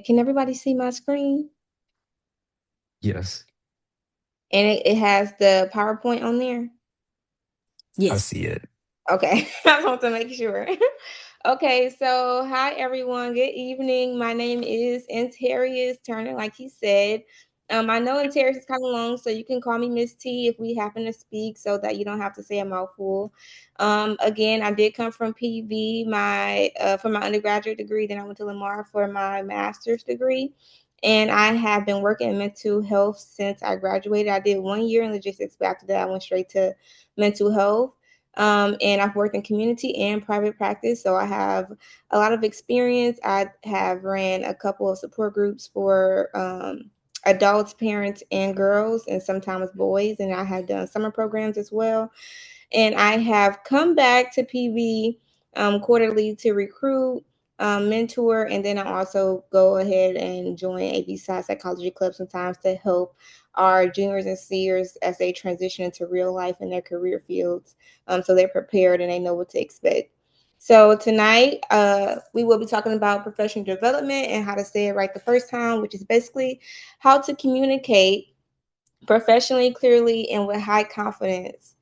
Can everybody see my screen? Yes, And it has the PowerPoint on there? I Yes. see it. Okay, I want to make sure. Okay, so hi everyone. Good evening. My name is Anterris Turner, like he said. I know Anterris is kind of long, so you can call me Miss T if we happen to speak, so that you don't have to say a mouthful. Again, I did come from PV, my for my undergraduate degree. Then I went to Lamar for my master's degree, and I have been working in mental health since I graduated. I did 1 year in logistics, but after that, I went straight to mental health. And I've worked in community and private practice, so I have a lot of experience. I have ran a couple of support groups for adults, parents, and girls, and sometimes boys, and I have done summer programs as well. And I have come back to PV quarterly to recruit, mentor, and then I also go ahead and join AB Side Psychology Club sometimes to help our juniors and seniors as they transition into real life in their career fields, so they're prepared and they know what to expect. So tonight, we will be talking about professional development and how to say it right the first time, which is basically how to communicate professionally, clearly, and with high confidence.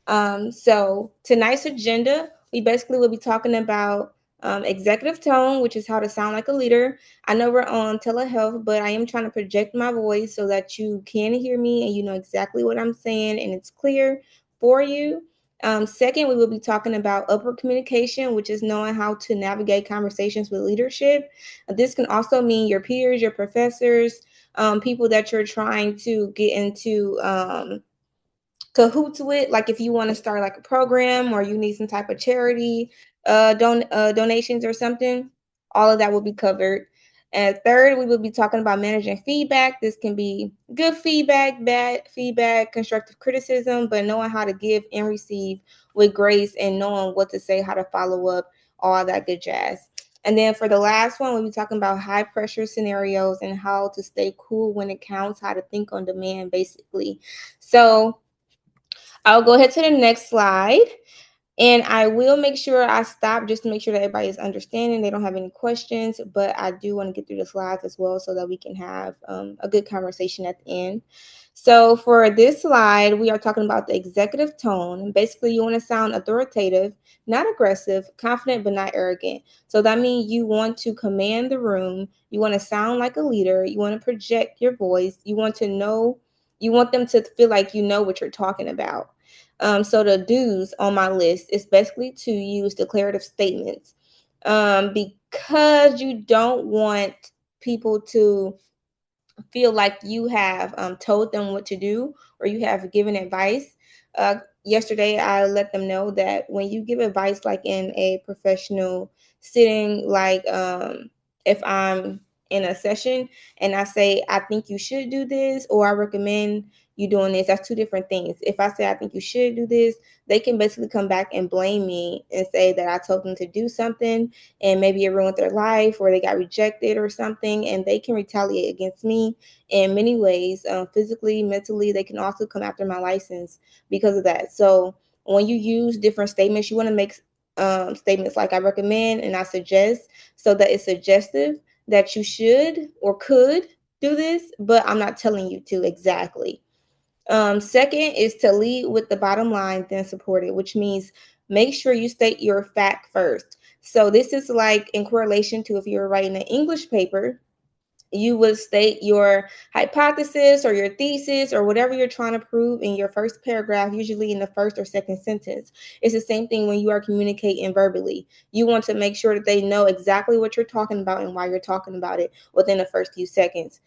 So tonight's agenda, we basically will be talking about executive tone, which is how to sound like a leader. I know we're on telehealth, but I am trying to project my voice so that you can hear me and you know exactly what I'm saying and it's clear for you. Second, we will be talking about upward communication, which is knowing how to navigate conversations with leadership. This can also mean your peers, your professors, people that you're trying to get into cahoots with, like if you want to start like a program or you need some type of charity donations or something, all of that will be covered. And third, we will be talking about managing feedback. This can be good feedback, bad feedback, constructive criticism, but knowing how to give and receive with grace and knowing what to say, how to follow up, all that good jazz. And then for the last one, we'll be talking about high pressure scenarios and how to stay cool when it counts, how to think on demand, basically. So I'll go ahead to the next slide. And I will make sure I stop just to make sure that everybody is understanding. They don't have any questions, but I do want to get through the slides as well so that we can have a good conversation at the end. So for this slide, we are talking about the executive tone. Basically, you want to sound authoritative, not aggressive, confident, but not arrogant. So that means you want to command the room. You want to sound like a leader. You want to project your voice. You want to know, you want them to feel like you know what you're talking about. So the do's on my list is basically to use declarative statements, because you don't want people to feel like you have told them what to do or you have given advice. Yesterday, I let them know that when you give advice, like in a professional sitting, like if I'm in a session and I say, I think you should do this, or I recommend you doing this, that's two different things. If I say, I think you should do this, they can basically come back and blame me and say that I told them to do something and maybe it ruined their life or they got rejected or something, and they can retaliate against me in many ways, physically, mentally. They can also come after my license because of that. So when you use different statements, you want to make statements like I recommend and I suggest, so that it's suggestive that you should or could do this, but I'm not telling you to exactly. Second is to lead with the bottom line, then support it, which means make sure you state your fact first. So this is like in correlation to if you're writing an English paper, you would state your hypothesis or your thesis or whatever you're trying to prove in your first paragraph, usually in the first or second sentence. It's the same thing when you are communicating verbally. You want to make sure that they know exactly what you're talking about and why you're talking about it within the first few seconds,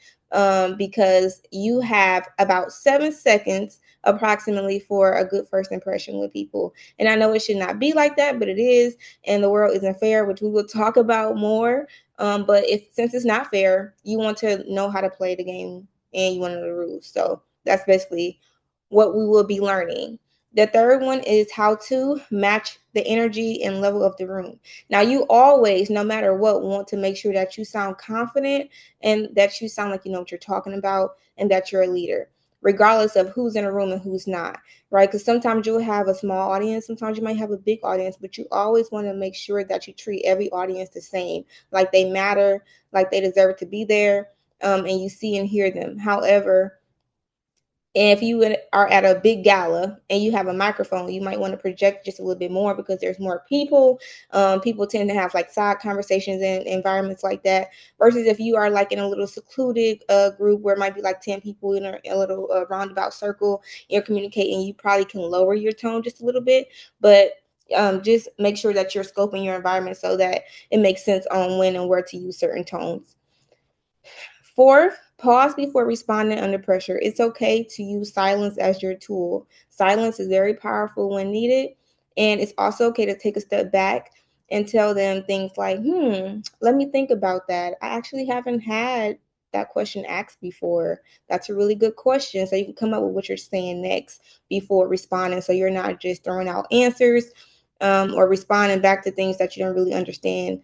because you have about 7 seconds approximately for a good first impression with people. And I know it should not be like that, but it is, and the world isn't fair, which we will talk about more. But if since it's not fair, you want to know how to play the game and you want to know the rules. So that's basically what we will be learning. The third one is how to match the energy and level of the room. Now, you always, no matter what, want to make sure that you sound confident and that you sound like you know what you're talking about and that you're a leader. regardless of who's in a room and who's not, right? Because sometimes you'll have a small audience, sometimes you might have a big audience, but you always want to make sure that you treat every audience the same, like they matter, like they deserve to be there, and you see and hear them. However, and if you are at a big gala and you have a microphone, you might want to project just a little bit more because there's more people. People tend to have like side conversations in environments like that. Versus if you are like in a little secluded group where it might be like 10 people in a little roundabout circle, you're communicating, you probably can lower your tone just a little bit. But just make sure that you're scoping your environment so that it makes sense on when and where to use certain tones. Fourth, pause before responding under pressure. It's okay to use silence as your tool. Silence is very powerful when needed. And it's also okay to take a step back and tell them things like, let me think about that. I actually haven't had that question asked before. That's a really good question. So you can come up with what you're saying next before responding. So you're not just throwing out answers or responding back to things that you don't really understand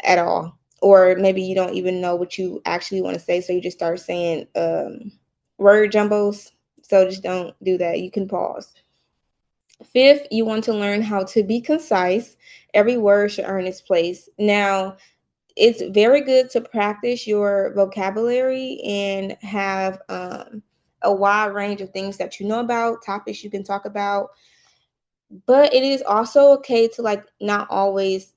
at all, or maybe you don't even know what you actually want to say, so you just start saying word jumbos. So just don't do that. You can pause. Fifth, you want to learn how to be concise. Every word should earn its place. Now, it's very good to practice your vocabulary and have a wide range of things that you know about, topics you can talk about, but it is also okay to like not always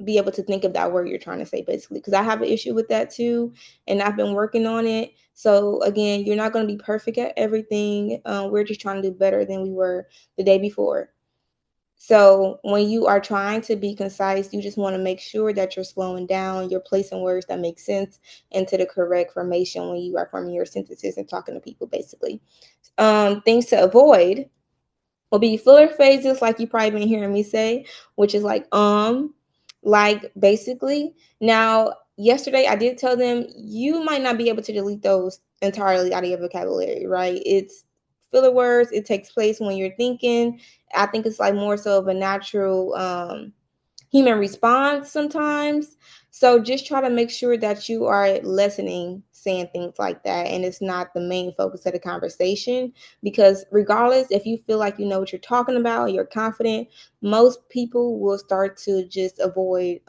be able to think of that word you're trying to say, basically, because I have an issue with that too, and I've been working on it. So again, you're not going to be perfect at everything. We're just trying to do better than we were the day before. So when you are trying to be concise, you just want to make sure that you're slowing down, you're placing words that make sense into the correct formation when you are forming your sentences and talking to people, basically. Things to avoid will be filler phrases, like you probably been hearing me say, which is like basically. Now, yesterday I did tell them you might not be able to delete those entirely out of your vocabulary, right? It's filler words. It takes place when you're thinking. I think it's like more so of a natural human response sometimes. So just try to make sure that you are listening, saying things like that, and it's not the main focus of the conversation. Because regardless, if you feel like you know what you're talking about, you're confident, most people will start to just avoid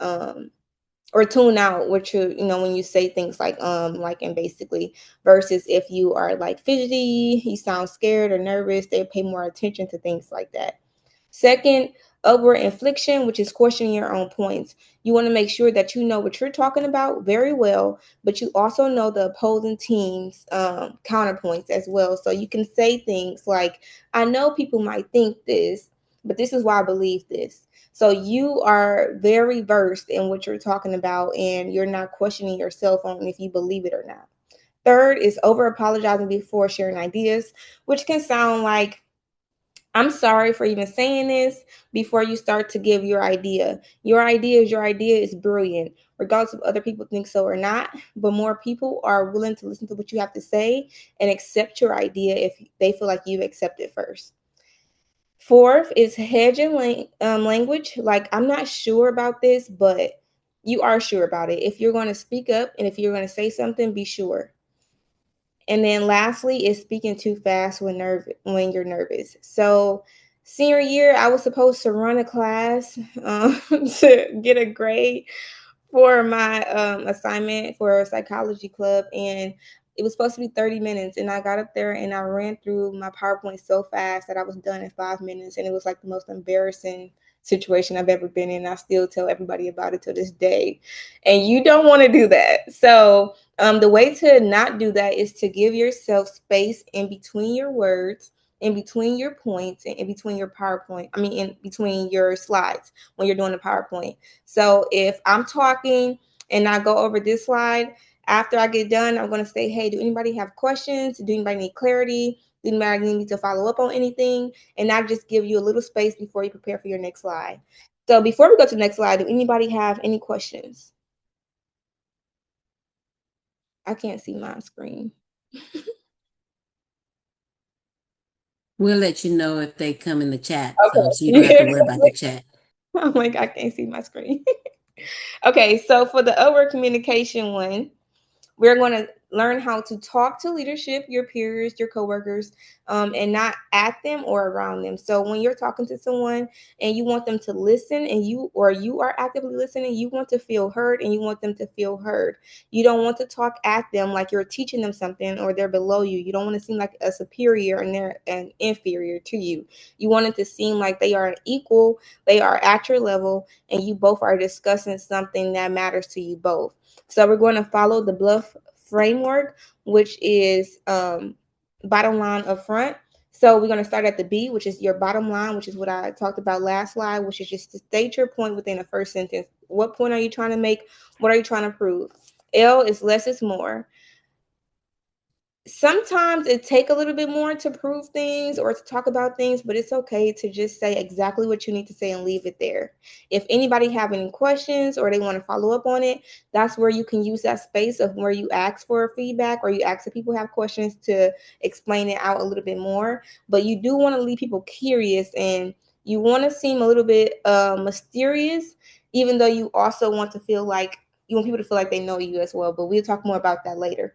or tune out what you when you say things like and basically, versus if you are like fidgety, you sound scared or nervous, they pay more attention to things like that. Second, upward inflection, which is questioning your own points. You want to make sure that you know what you're talking about very well, but you also know the opposing team's counterpoints as well. So you can say things like, I know people might think this, but this is why I believe this. So you are very versed in what you're talking about, and you're not questioning yourself on if you believe it or not. Third is over apologizing before sharing ideas, which can sound like, I'm sorry for even saying this, before you start to give your idea. Your idea is your idea, is brilliant, regardless of other people think so or not. But more people are willing to listen to what you have to say and accept your idea if they feel like you accept it first. Fourth is hedging language. Like, I'm not sure about this, but you are sure about it. If you're going to speak up and if you're going to say something, be sure. And then lastly is speaking too fast when you're nervous. So senior year, I was supposed to run a class to get a grade for my assignment for a psychology club, and it was supposed to be 30 minutes, and I got up there and I ran through my PowerPoint so fast that I was done in 5 minutes, and it was like the most embarrassing situation I've ever been in. I still tell everybody about it to this day, and you don't want to do that. So the way to not do that is to give yourself space in between your words, in between your points, and in between your PowerPoint. I mean, in between your slides when you're doing the PowerPoint. So if I'm talking and I go over this slide, after I get done, I'm going to say, hey, do anybody have questions? Do anybody need clarity? Do anybody need me to follow up on anything? And I just give you a little space before you prepare for your next slide. So before we go to the next slide, do anybody have any questions? I can't see my screen. We'll let you know if they come in the chat, so you don't have Okay. to worry about the chat. I'm like, I can't see my screen. Okay, so for the over communication one, we're going to learn how to talk to leadership, your peers, your coworkers, and not at them or around them. So when you're talking to someone and you want them to listen, and you are actively listening, you want to feel heard and you want them to feel heard. You don't want to talk at them like you're teaching them something or they're below you. You don't want to seem like a superior and they're an inferior to you. You want it to seem like they are an equal, they are at your level, and you both are discussing something that matters to you both. So we're going to follow the bluff framework, which is bottom line up front. So we're going to start at the B, which is your bottom line, which is what I talked about last slide, which is just to state your point within the first sentence. What point are you trying to make? What are you trying to prove? L is less is more. Sometimes it take a little bit more to prove things or to talk about things, but it's okay to just say exactly what you need to say and leave it there. If anybody have any questions or they want to follow up on it, that's where you can use that space of where you ask for feedback or you ask if people have questions to explain it out a little bit more. But you do want to leave people curious and you want to seem a little bit mysterious, even though you also want to feel like you want people to feel like they know you as well. But we'll talk more about that later.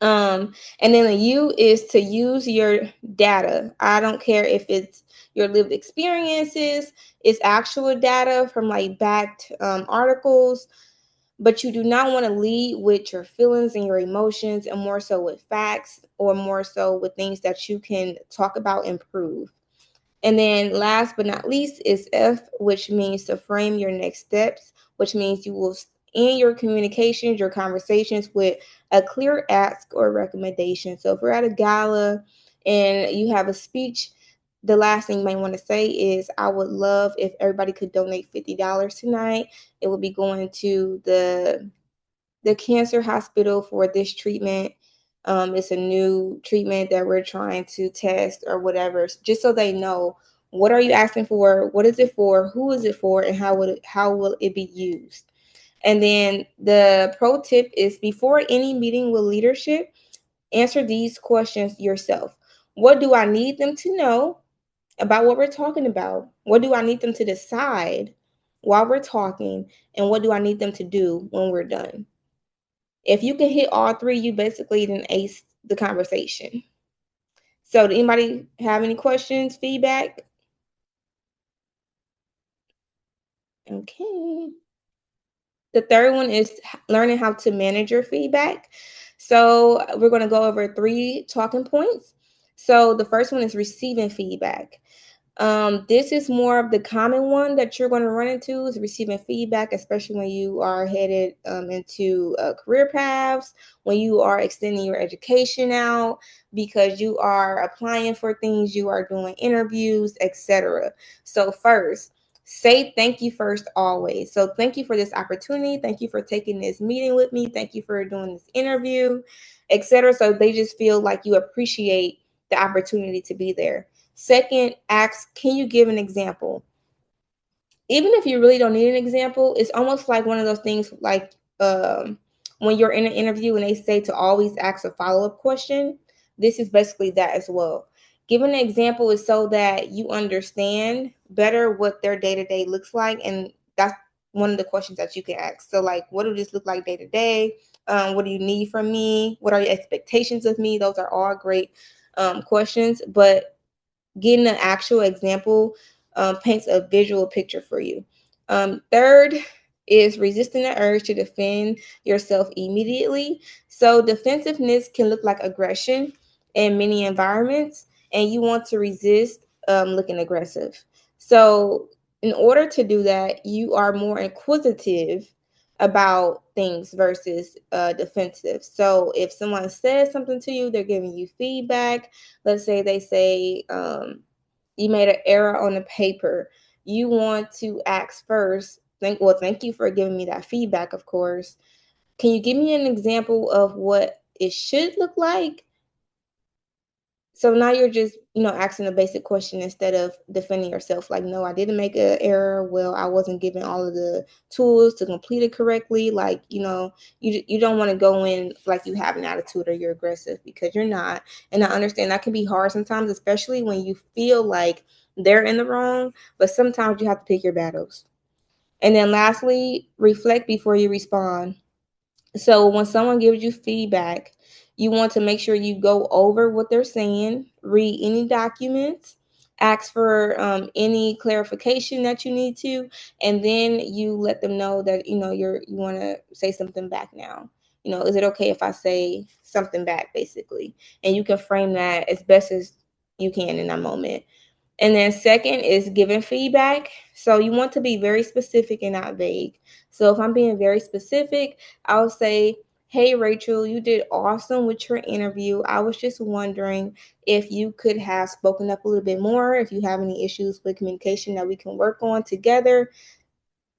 And then the U is to use your data. I don't care if it's your lived experiences, it's actual data from like backed articles, but you do not want to lead with your feelings and your emotions and more so with facts or more so with things that you can talk about and prove. And then last but not least is F, which means to frame your next steps, which means you will end your communications, your conversations with a clear ask or recommendation. So if we're at a gala and you have a speech, the last thing you might want to say is, I would love if everybody could donate $50 tonight. It will be going to the cancer hospital for this treatment. It's a new treatment that we're trying to test or whatever, just so they know what are you asking for, what is it for, who is it for, and how will it be used. And then the pro tip is before any meeting with leadership, answer these questions yourself. What do I need them to know about what we're talking about? What do I need them to decide while we're talking? And what do I need them to do when we're done? If you can hit all three, you basically then ace the conversation. So, do anybody have any questions, feedback? Okay. The third one is learning how to manage your feedback. So, we're going to go over 3 talking points. So, the first one is receiving feedback. This is more of the common one that you're going to run into is receiving feedback, especially when you are headed into career paths, when you are extending your education out, because you are applying for things, you are doing interviews, etc. So first, say thank you first always. So thank you for this opportunity. Thank you for taking this meeting with me. Thank you for doing this interview, etc. So they just feel like you appreciate the opportunity to be there. Second, ask, can you give an example? Even if you really don't need an example, it's almost like one of those things like when you're in an interview and they say to always ask a follow-up question. This is basically that as well. Giving an example is so that you understand better what their day-to-day looks like. And that's one of the questions that you can ask. So like, what does this look like day to day? What do you need from me? What are your expectations of me? Those are all great questions. But getting an actual example paints a visual picture for you. Third is resisting the urge to defend yourself immediately. So defensiveness can look like aggression in many environments, and you want to resist looking aggressive. So in order to do that, you are more inquisitive about things versus defensive. So if someone says something to you, they're giving you feedback. Let's say they say you made an error on the paper. You want to ask first, thank you for giving me that feedback, of course. Can you give me an example of what it should look like? So now you're just, asking a basic question instead of defending yourself. Like, no, I didn't make an error. Well, I wasn't given all of the tools to complete it correctly. Like, you don't want to go in like you have an attitude or you're aggressive, because you're not. And I understand that can be hard sometimes, especially when you feel like they're in the wrong. But sometimes you have to pick your battles. And then lastly, reflect before you respond. So when someone gives you feedback, you want to make sure you go over what they're saying, read any documents, ask for any clarification that you need to, and then you let them know that you want to say something back now. Is it okay if I say something back, basically? And you can frame that as best as you can in that moment. And then second is giving feedback. So you want to be very specific and not vague. So if I'm being very specific, I'll say, "Hey Rachel, you did awesome with your interview. I was just wondering if you could have spoken up a little bit more, if you have any issues with communication that we can work on together,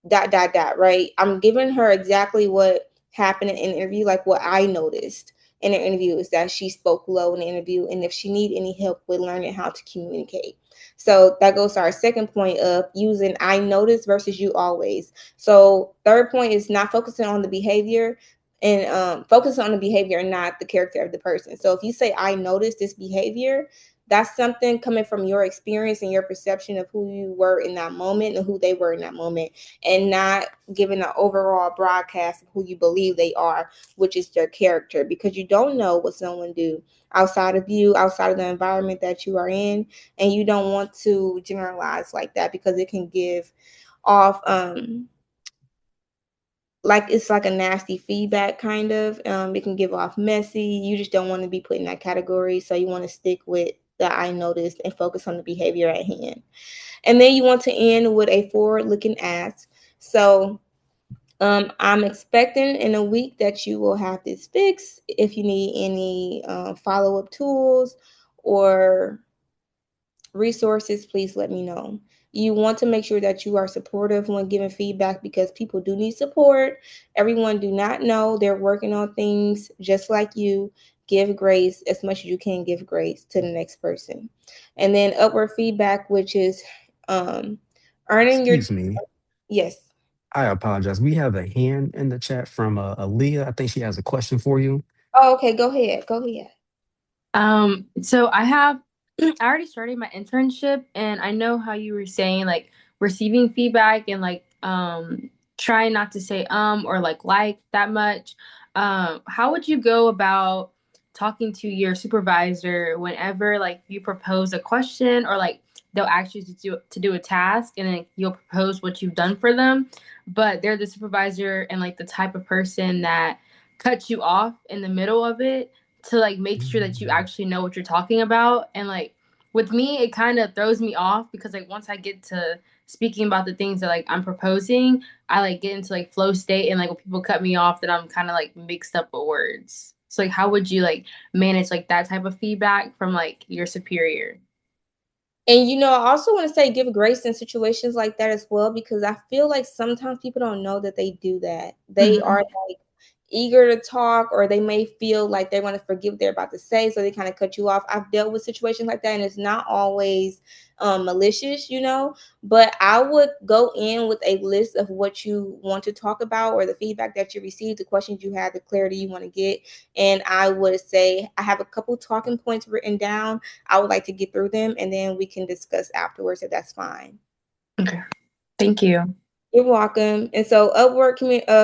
dot dot dot," right? I'm giving her exactly what happened in the interview, like what I noticed in the interview is that she spoke low in the interview, and if she need any help with learning how to communicate. So that goes to our second point of using "I notice" versus "you always." So third point is not focusing on the behavior, and focusing on the behavior and not the character of the person. So if you say "I noticed this behavior," that's something coming from your experience and your perception of who you were in that moment and who they were in that moment, and not giving an overall broadcast of who you believe they are, which is their character, because you don't know what someone do outside of you, outside of the environment that you are in, and you don't want to generalize like that because it can give off like it's like a nasty feedback kind of. It can give off messy. You just don't want to be put in that category, so you want to stick with the "I noticed" and focus on the behavior at hand. And then you want to end with a forward-looking ask. So I'm expecting in a week that you will have this fixed. If you need any follow-up tools or resources, please let me know. You want to make sure that you are supportive when giving feedback because people do need support. Everyone do not know they're working on things just like you. Give grace as much as you can give grace to the next person. And then upward feedback, which is um, earning your. Excuse me. Yes. I apologize. We have a hand in the chat from Aaliyah. I think she has a question for you. Oh, okay. Go ahead. Go ahead. So I have I already started my internship and I know how you were saying like receiving feedback and like trying not to say or like that much. How would you go about talking to your supervisor whenever like you propose a question or like they'll ask you to do a task and then you'll propose what you've done for them, but they're the supervisor and like the type of person that cuts you off in the middle of it to like make sure that you Mm. actually know what you're talking about. And like with me, it kind of throws me off because like once I get to speaking about the things that like I'm proposing, I like get into like flow state and like when people cut me off, that I'm kind of like mixed up with words. So like how would you like manage like that type of feedback from like your superior? And I also want to say give grace in situations like that as well, because I feel like sometimes people don't know that they do that. They are Mm-hmm. like eager to talk, or they may feel like they want to forget what they're about to say, so they kind of cut you off. I've dealt with situations like that, and it's not always malicious, but I would go in with a list of what you want to talk about, or the feedback that you received, the questions you had, the clarity you want to get. And I would say, I have a couple talking points written down. I would like to get through them, and then we can discuss afterwards if that's fine. Okay. Thank you. You're welcome. And so, upward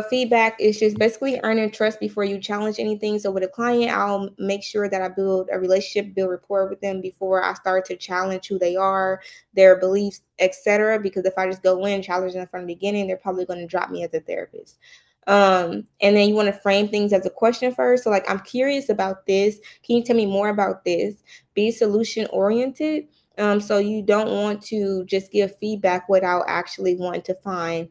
feedback is just basically earning trust before you challenge anything. So, with a client, I'll make sure that I build a relationship, build rapport with them before I start to challenge who they are, their beliefs, etc. Because if I just go in challenging them from the beginning, they're probably going to drop me as a therapist. And then you want to frame things as a question first. So, like, I'm curious about this. Can you tell me more about this? Be solution oriented. So you don't want to just give feedback without actually wanting to find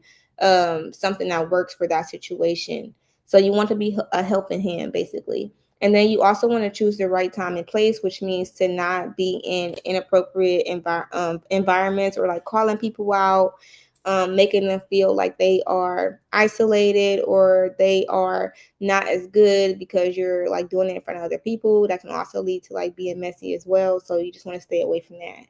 something that works for that situation. So you want to be a helping hand, basically. And then you also want to choose the right time and place, which means to not be in inappropriate environments, or like calling people out, making them feel like they are isolated or they are not as good because you're like doing it in front of other people. That can also lead to like being messy as well. So you just want to stay away from that.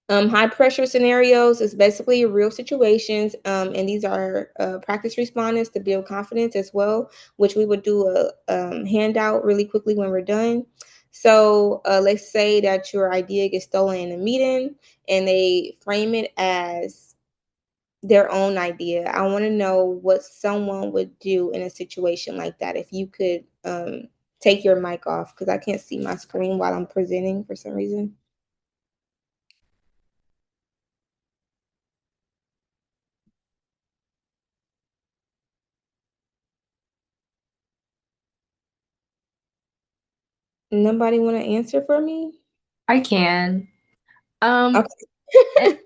High pressure scenarios is basically real situations, and these are practice respondents to build confidence as well, which we would do a handout really quickly when we're done. So let's say that your idea gets stolen in a meeting, and they frame it as their own idea. I want to know what someone would do in a situation like that. If you could take your mic off, because I can't see my screen while I'm presenting for some reason. Nobody want to answer for me? I can. Okay.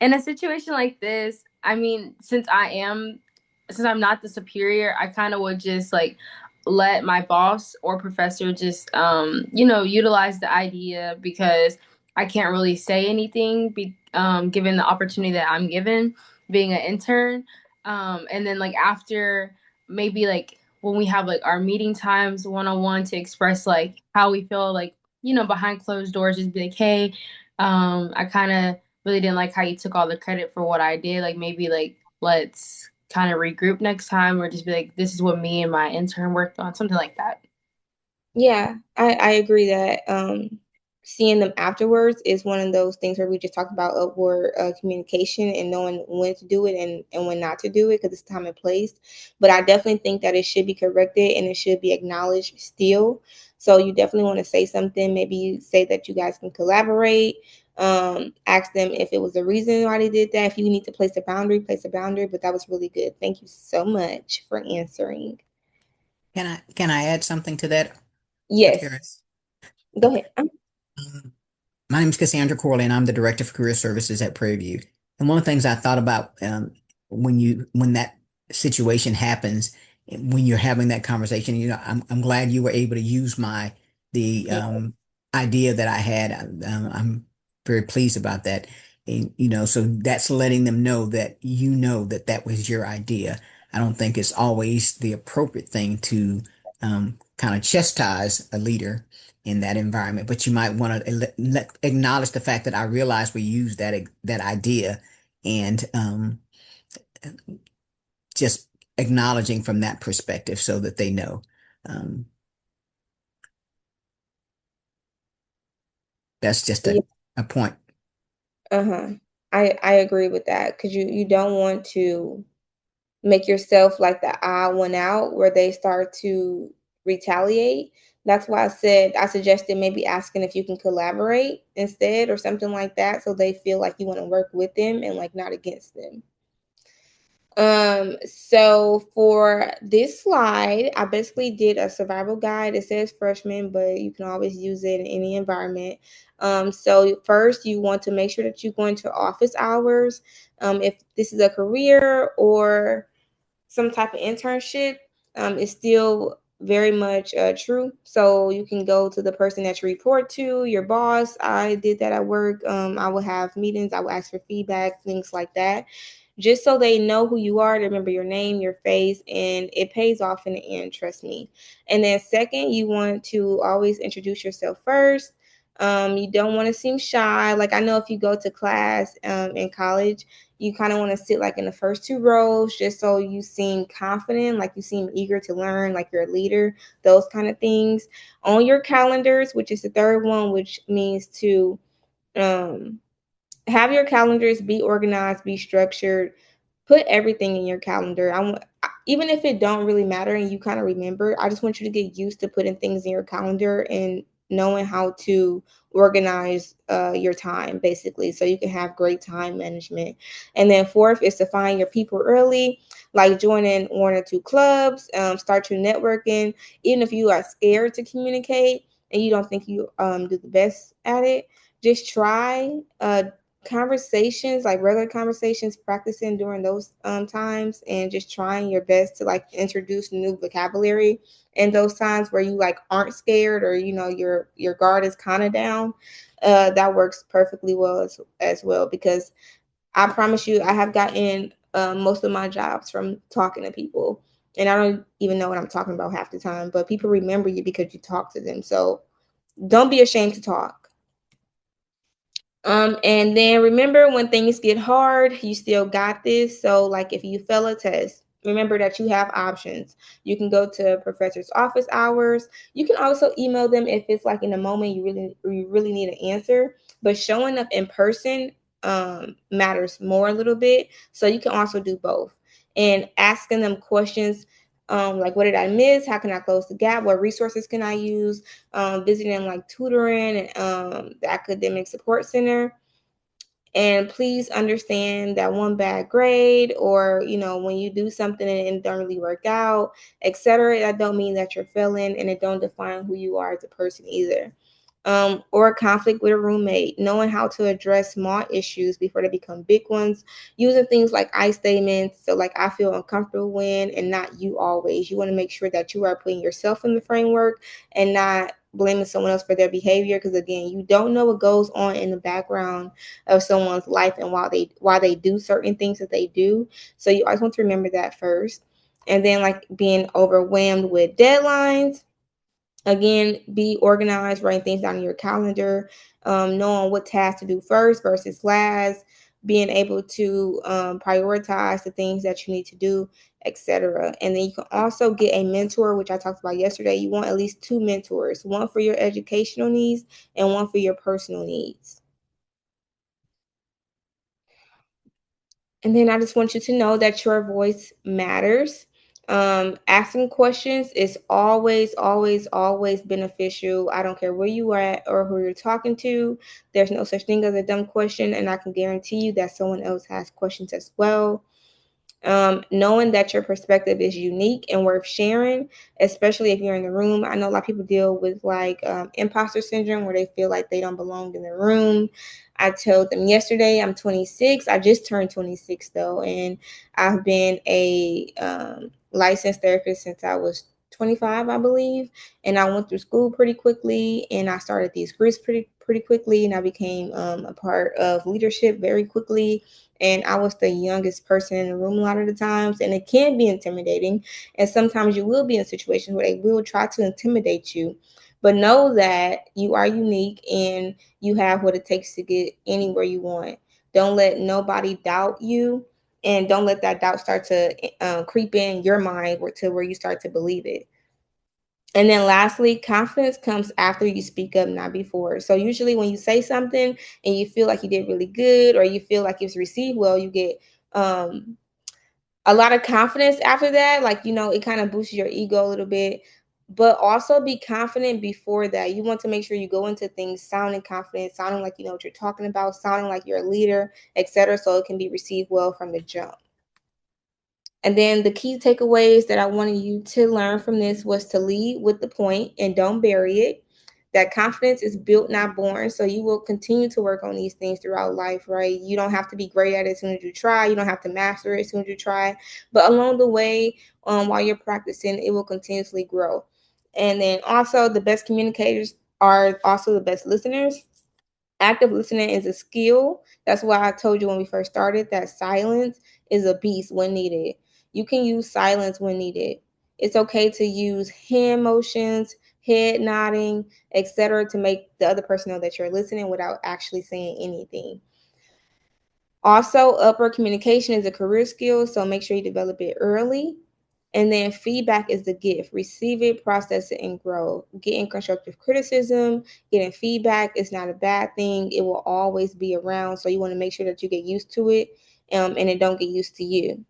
In a situation like this, I mean, since I'm not the superior, I kind of would just like let my boss or professor just utilize the idea, because I can't really say anything given the opportunity that I'm given being an intern. And then like after, maybe like when we have like our meeting times one-on-one to express like how we feel, like behind closed doors, just be like, hey, I kind of really didn't like how you took all the credit for what I did. Like maybe like let's kind of regroup next time, or just be like, this is what me and my intern worked on, something like that. Yeah, I agree that seeing them afterwards is one of those things where we just talk about upward communication and knowing when to do it and when not to do it, because it's time and place. But I definitely think that it should be corrected and it should be acknowledged still. So you definitely want to say something. Maybe you say that you guys can collaborate. Ask them if it was the reason why they did that. If you need to place a boundary, place a boundary. But that was really good. Thank you so much for answering. Can I add something to that, Yes, Anterris? go Okay. ahead. My name is Cassandra Corley, and I'm the Director for Career Services at Prairie View. And one of the things I thought about when that situation happens, when you're having that conversation, I'm glad you were able to use the Yeah. idea that I had. I'm very pleased about that. And, so that's letting them know that that was your idea. I don't think it's always the appropriate thing to kind of chastise a leader in that environment, but you might want to acknowledge the fact that I realize we use that idea, and just acknowledging from that perspective so that they know. Um, that's just Yeah. a point. Uh-huh. I agree with that, because you don't want to make yourself like the odd one out where they start to retaliate. That's why I suggested maybe asking if you can collaborate instead or something like that, so they feel like you want to work with them and like not against them. So for this slide, I basically did a survival guide. It says freshman, but you can always use it in any environment. So first you want to make sure that you go into office hours. If this is a career or some type of internship, is still very much true. So you can go to the person that you report to, your boss. I did that at work. I will have meetings. I will ask for feedback, things like that, just so they know who you are, to remember your name, your face, and it pays off in the end, trust me. And then second, you want to always introduce yourself first. You don't want to seem shy. Like, I know if you go to class in college, you kind of want to sit like in the first two rows, just so you seem confident, like you seem eager to learn, like you're a leader, those kind of things. On your calendars, which is the third one, which means to um, have your calendars be organized, be structured, put everything in your calendar. Even if it don't really matter and you kind of remember, I just want you to get used to putting things in your calendar and knowing how to organize your time, basically, so you can have great time management. And then fourth is to find your people early, like joining one or two clubs, start your networking. Even if you are scared to communicate and you don't think you do the best at it, just try. Conversations, like regular conversations, practicing during those times, and just trying your best to like introduce new vocabulary in those times where you like aren't scared, or your guard is kind of down. That works perfectly well as well, because I promise you, I have gotten most of my jobs from talking to people, and I don't even know what I'm talking about half the time, but people remember you because you talk to them. So don't be ashamed to talk. And then remember, when things get hard, you still got this. So, like, if you fail a test, remember that you have options. You can go to professor's office hours. You can also email them if it's like in a moment you really need an answer. But showing up in person matters more a little bit. So you can also do both. And asking them questions like, what did I miss? How can I close the gap? What resources can I use? Visiting like tutoring and the academic support center. And please understand that one bad grade, or when you do something and it don't really work out, etc., that don't mean that you're failing, and it don't define who you are as a person either. Or a conflict with a roommate, knowing how to address small issues before they become big ones, using things like I statements. So like, I feel uncomfortable when, and not you always. You want to make sure that you are putting yourself in the framework and not blaming someone else for their behavior, because again, you don't know what goes on in the background of someone's life and why they do certain things that they do. So you always want to remember that first. And then like being overwhelmed with deadlines. Again, be organized, writing things down in your calendar, knowing what tasks to do first versus last, being able to prioritize the things that you need to do, etc. And then you can also get a mentor, which I talked about yesterday. You want at least 2 mentors, one for your educational needs and one for your personal needs. And then I just want you to know that your voice matters. Asking questions is always, always, always beneficial. I don't care where you are at or who you're talking to. There's no such thing as a dumb question, and I can guarantee you that someone else has questions as well. Knowing that your perspective is unique and worth sharing, especially if you're in the room. I know a lot of people deal with like imposter syndrome, where they feel like they don't belong in the room. I told them yesterday I'm 26. I just turned 26 though, and I've been a licensed therapist since I was 25, I believe. And I went through school pretty quickly, and I started these groups pretty quickly, and I became a part of leadership very quickly. And I was the youngest person in the room a lot of the times, and it can be intimidating. And sometimes you will be in situations where they will try to intimidate you. But know that you are unique and you have what it takes to get anywhere you want. Don't let nobody doubt you, and don't let that doubt start to creep in your mind to where you start to believe it. And then lastly, confidence comes after you speak up, not before. So usually when you say something and you feel like you did really good, or you feel like it was received well, you get um, a lot of confidence after that. Like, it kind of boosts your ego a little bit. But also be confident before that. You want to make sure you go into things sounding confident, sounding like you know what you're talking about, sounding like you're a leader, etc., so it can be received well from the jump. And then the key takeaways that I wanted you to learn from this was to lead with the point and don't bury it. That confidence is built, not born. So you will continue to work on these things throughout life, right? You don't have to be great at it as soon as you try. You don't have to master it as soon as you try. But along the way, while you're practicing, it will continuously grow. And then also, the best communicators are also the best listeners. Active listening is a skill. That's why I told you when we first started that silence is a beast when needed. You can use silence when needed. It's okay to use hand motions, head nodding, etc., to make the other person know that you're listening without actually saying anything. Also, upper communication is a career skill, so make sure you develop it early. And then feedback is the gift. Receive it, process it, and grow. Getting constructive criticism, getting feedback is not a bad thing. It will always be around, so you want to make sure that you get used to it, and it don't get used to you.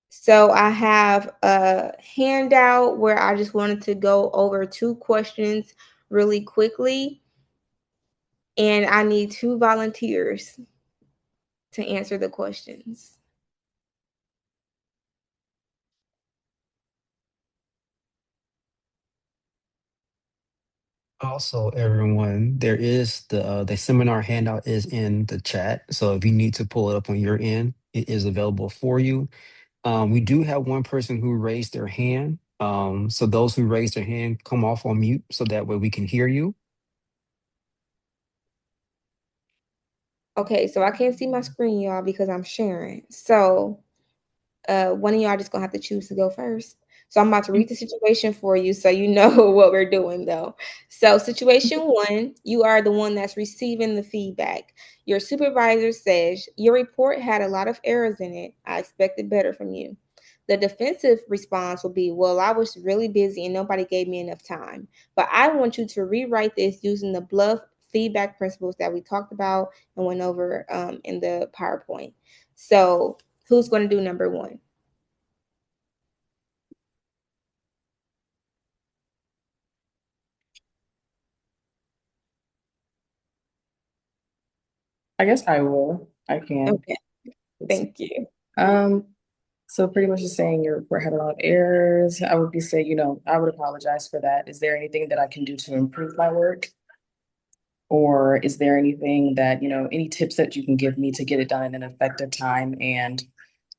So I have a handout where I just wanted to go over 2 questions really quickly, and I need 2 volunteers to answer the questions. Also, everyone, there is the seminar handout is in the chat. So if you need to pull it up on your end, it is available for you. We do have one person who raised their hand. So those who raised their hand, come off on mute so that way we can hear you. Okay, so I can't see my screen, y'all, because I'm sharing. So one of y'all just gonna have to choose to go first. So I'm about to read the situation for you so you know what we're doing though. So situation 1, you are the one that's receiving the feedback. Your supervisor says your report had a lot of errors in it. I expected better from you. The defensive response will be, well, I was really busy and nobody gave me enough time. But I want you to rewrite this using the bluff feedback principles that we talked about and went over in the PowerPoint. So who's going to do number 1? I guess I will. I can. Okay, thank you. So pretty much just saying we're having a lot of errors. I would be saying, I would apologize for that. Is there anything that I can do to improve my work? Or is there anything that, any tips that you can give me to get it done in an effective time? And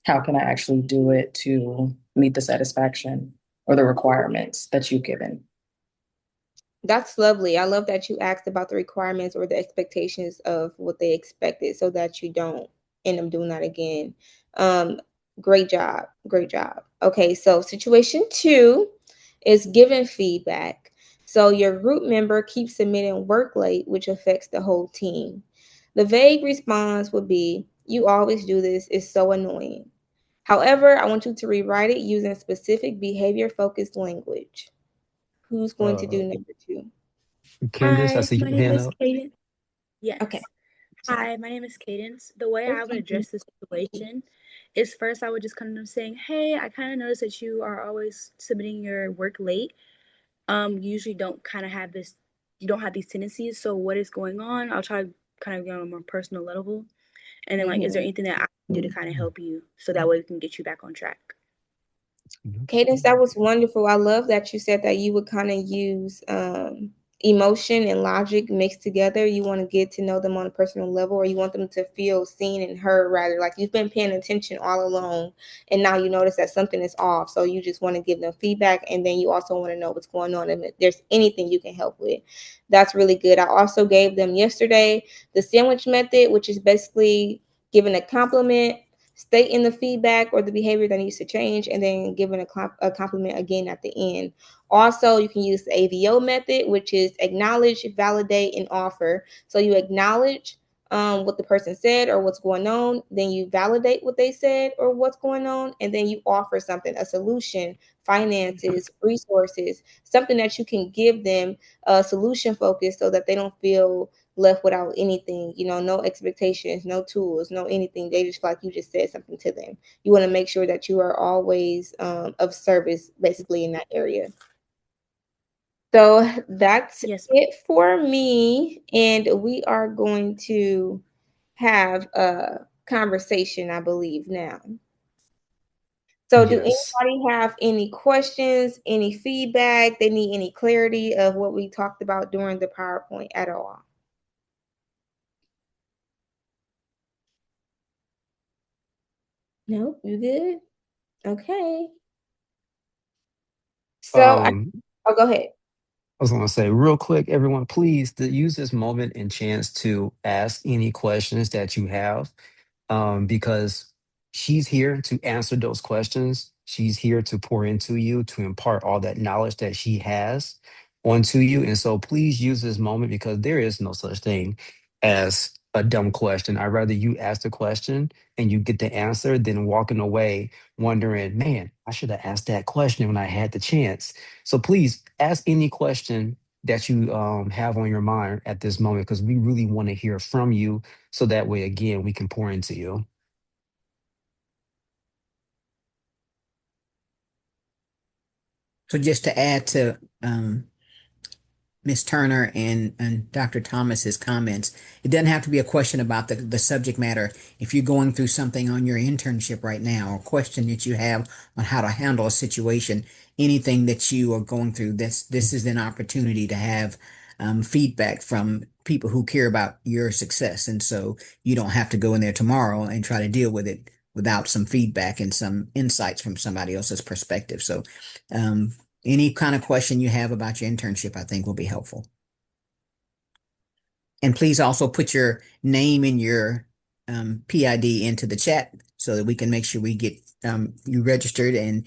how can I actually do it to meet the satisfaction or the requirements that you've given? That's lovely. I love that you asked about the requirements or the expectations of what they expected so that you don't end up doing that again. Great job. Great job. Okay, so situation 2 is giving feedback. So your group member keeps submitting work late, which affects the whole team. The vague response would be, "You always do this. It's so annoying." However, I want you to rewrite it using specific behavior-focused language. Who's going to do Uh, number 2? Candace, I Hi, see my your name hand is up. Cadence. Okay. Yes. Hi, my name is Cadence. The way I would address the situation is first I would just kind of saying, "Hey, I kind of noticed that you are always submitting your work late. You usually don't kind of have this, you don't have these tendencies. So what is going on?" I'll try to kind of get on a more personal level. And then is there anything that I can do to kind of help you so that way we can get you back on track? Cadence, that was wonderful. I love that you said that you would kind of use emotion and logic mixed together. You want to get to know them on a personal level, or you want them to feel seen and heard, rather. Like you've been paying attention all along, and now you notice that something is off. So you just want to give them feedback, and then you also want to know what's going on and if there's anything you can help with. That's really good. I also gave them yesterday the sandwich method, which is basically giving a compliment, stating the feedback or the behavior that needs to change, and then giving a compliment again at the end. Also, you can use the AVO method, which is acknowledge, validate, and offer. So you acknowledge what the person said or what's going on, then you validate what they said or what's going on, and then you offer something, a solution, finances, resources, something that you can give them, solution focused, so that they don't feel left without anything, no expectations, no tools, no anything. They just feel like you just said something to them. You want to make sure that you are always of service, basically, in that area. So that's Yes. it for me. And we are going to have a conversation, I believe, now. So do Yes. anybody have any questions, any feedback? They need any clarity of what we talked about during the PowerPoint at all? Nope, you good? Okay. So, Um, go ahead. I was going to say real quick, everyone, please use this moment and chance to ask any questions that you have, because she's here to answer those questions. She's here to pour into you, to impart all that knowledge that she has onto you. And so please use this moment, because there is no such thing as a dumb question. I'd rather you ask the question and you get the answer than walking away wondering, man, I should have asked that question when I had the chance. So please ask any question that you have on your mind at this moment, because we really want to hear from you, so that way, again, we can pour into you. So just to add to Ms. Turner and Dr. Thomas's comments. It doesn't have to be a question about the subject matter. If you're going through something on your internship right now, or a question that you have on how to handle a situation, anything that you are going through, this is an opportunity to have feedback from people who care about your success. And so you don't have to go in there tomorrow and try to deal with it without some feedback and some insights from somebody else's perspective. So um, any kind of question you have about your internship, I think will be helpful. And please also put your name and your PID into the chat so that we can make sure we get you registered and